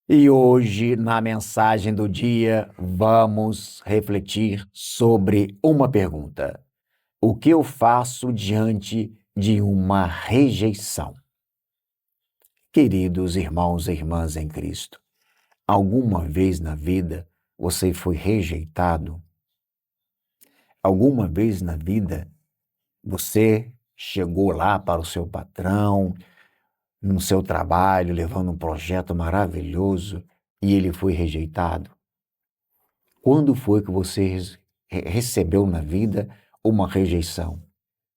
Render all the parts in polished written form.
E hoje, na mensagem do dia, vamos refletir sobre uma pergunta: o que eu faço diante de uma rejeição? Queridos irmãos e irmãs em Cristo, alguma vez na vida você foi rejeitado? Alguma vez na vida você chegou lá para o seu patrão, no seu trabalho, levando um projeto maravilhoso e ele foi rejeitado? Quando foi que você recebeu na vida uma rejeição?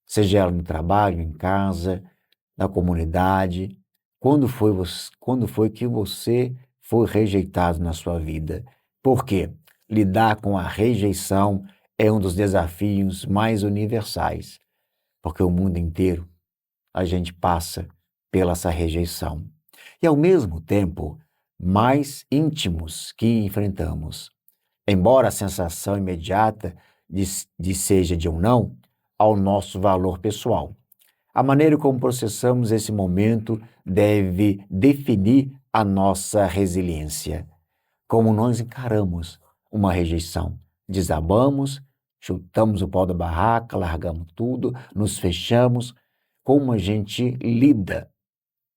Seja ela no trabalho, em casa, na comunidade. Quando foi que você foi rejeitado na sua vida? Por quê? Lidar com a rejeição é um dos desafios mais universais, porque o mundo inteiro a gente passa pela essa rejeição. E ao mesmo tempo, mais íntimos que enfrentamos. Embora a sensação imediata seja de um não, ao nosso valor pessoal. A maneira como processamos esse momento deve definir a nossa resiliência. Como nós encaramos uma rejeição. Desabamos, chutamos o pau da barraca, largamos tudo, nos fechamos. Como a gente lida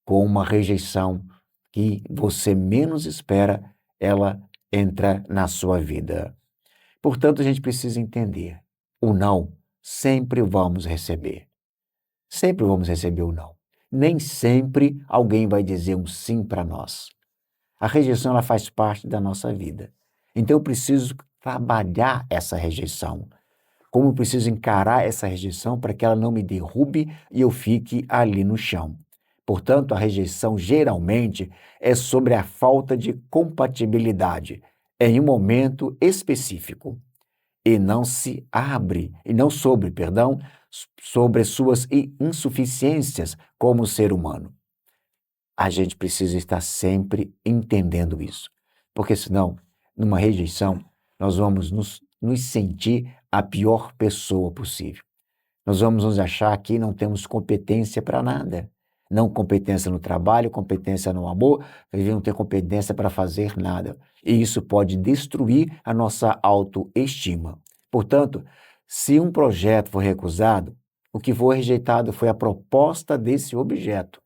com uma rejeição que você menos espera, ela entra na sua vida. Portanto, a gente precisa entender: o não sempre vamos receber. Sempre vamos receber o não. Nem sempre alguém vai dizer um sim para nós. A rejeição ela faz parte da nossa vida. Então eu preciso trabalhar essa rejeição. Como eu preciso encarar essa rejeição para que ela não me derrube e eu fique ali no chão. Portanto, a rejeição geralmente é sobre a falta de compatibilidade em um momento específico e não se abre, e não sobre, perdão, sobre suas insuficiências como ser humano. A gente precisa estar sempre entendendo isso, porque senão, numa rejeição, nós vamos nos sentir a pior pessoa possível. Nós vamos nos achar que não temos competência para nada. Não competência no trabalho, competência no amor, não ter competência para fazer nada. E isso pode destruir a nossa autoestima. Portanto, se um projeto for recusado, o que foi rejeitado foi a proposta desse objeto,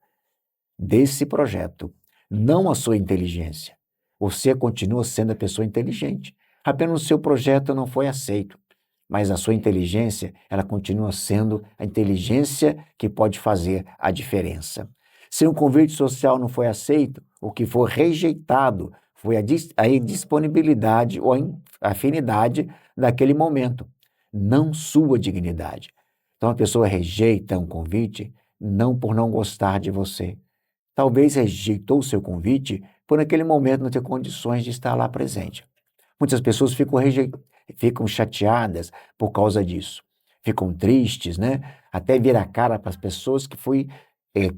desse projeto, não a sua inteligência. Você continua sendo a pessoa inteligente. Apenas o seu projeto não foi aceito, mas a sua inteligência, ela continua sendo a inteligência que pode fazer a diferença. Se um convite social não foi aceito, o que for rejeitado foi a indisponibilidade ou a afinidade daquele momento, não sua dignidade. Então a pessoa rejeita um convite não por não gostar de você. Talvez rejeitou o seu convite por naquele momento não ter condições de estar lá presente. Muitas pessoas ficam chateadas por causa disso. Ficam tristes, né? Até virar a cara para as pessoas que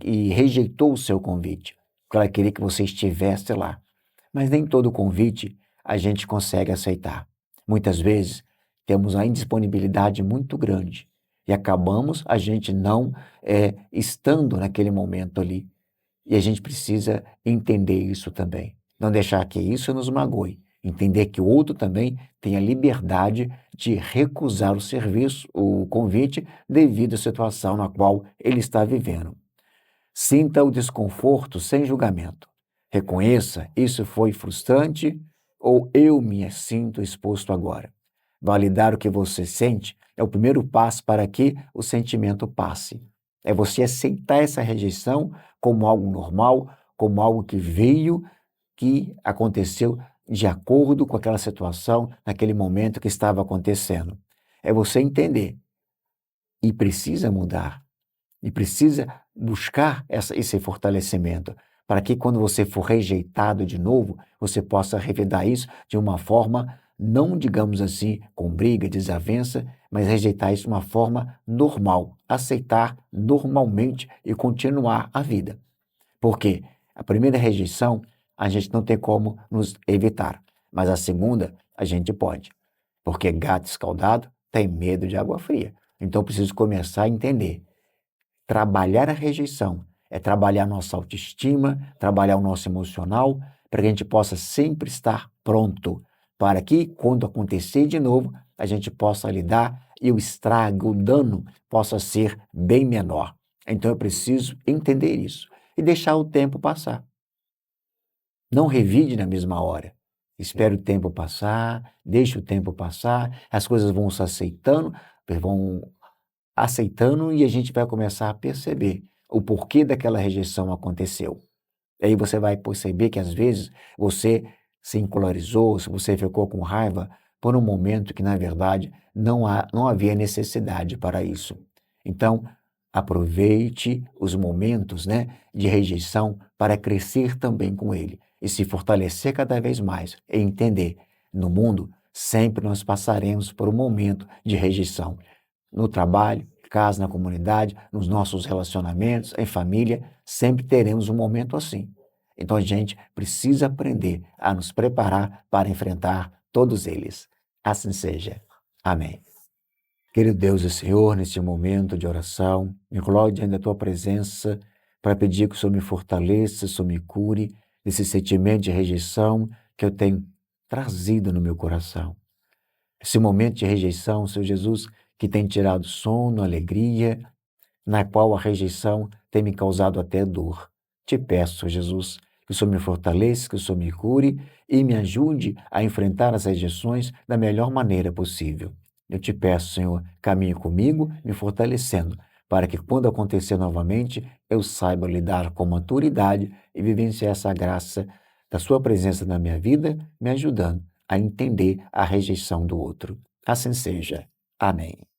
e rejeitou o seu convite, porque ela queria que você estivesse lá. Mas nem todo convite a gente consegue aceitar. Muitas vezes temos a indisponibilidade muito grande e acabamos a gente não estando naquele momento ali. E a gente precisa entender isso também. Não deixar que isso nos magoe. Entender que o outro também tem a liberdade de recusar o serviço, o convite, devido à situação na qual ele está vivendo. Sinta o desconforto sem julgamento. Reconheça, isso foi frustrante ou eu me sinto exposto agora. Validar o que você sente é o primeiro passo para que o sentimento passe. É você aceitar essa rejeição como algo normal, como algo que veio, que aconteceu de acordo com aquela situação, naquele momento que estava acontecendo. É você entender e precisa mudar, e precisa buscar esse fortalecimento, para que quando você for rejeitado de novo, você possa revidar isso de uma forma, não digamos assim, com briga, desavença, mas rejeitar isso de uma forma normal, aceitar normalmente e continuar a vida. Porque a primeira rejeição a gente não tem como nos evitar, mas a segunda a gente pode. Porque gato escaldado tem medo de água fria. Então eu preciso começar a entender. Trabalhar a rejeição é trabalhar nossa autoestima, trabalhar o nosso emocional, para que a gente possa sempre estar pronto, para que, quando acontecer de novo, a gente possa lidar e o estrago, o dano possa ser bem menor. Então eu preciso entender isso e deixar o tempo passar. Não revide na mesma hora. Espere o tempo passar, deixe o tempo passar, as coisas vão aceitando e a gente vai começar a perceber o porquê daquela rejeição aconteceu. E aí você vai perceber que às vezes você se encolarizou, se você ficou com raiva por um momento que na verdade não havia necessidade para isso. Então, aproveite os momentos, né, de rejeição para crescer também com ele e se fortalecer cada vez mais e entender, no mundo sempre nós passaremos por um momento de rejeição no trabalho, casa, na comunidade, nos nossos relacionamentos, em família, sempre teremos um momento assim. Então a gente precisa aprender a nos preparar para enfrentar todos eles. Assim seja. Amém. Querido Deus e Senhor, neste momento de oração, me coloco diante da Tua presença para pedir que o Senhor me fortaleça, o Senhor me cure desse sentimento de rejeição que eu tenho trazido no meu coração. Esse momento de rejeição, Senhor Jesus, que tem tirado sono, alegria, na qual a rejeição tem me causado até dor. Te peço, Senhor Jesus, que o Senhor me fortaleça, que o Senhor me cure e me ajude a enfrentar as rejeições da melhor maneira possível. Eu te peço, Senhor, caminhe comigo, me fortalecendo, para que quando acontecer novamente, eu saiba lidar com maturidade e vivenciar essa graça da Sua presença na minha vida, me ajudando a entender a rejeição do outro. Assim seja. Amém.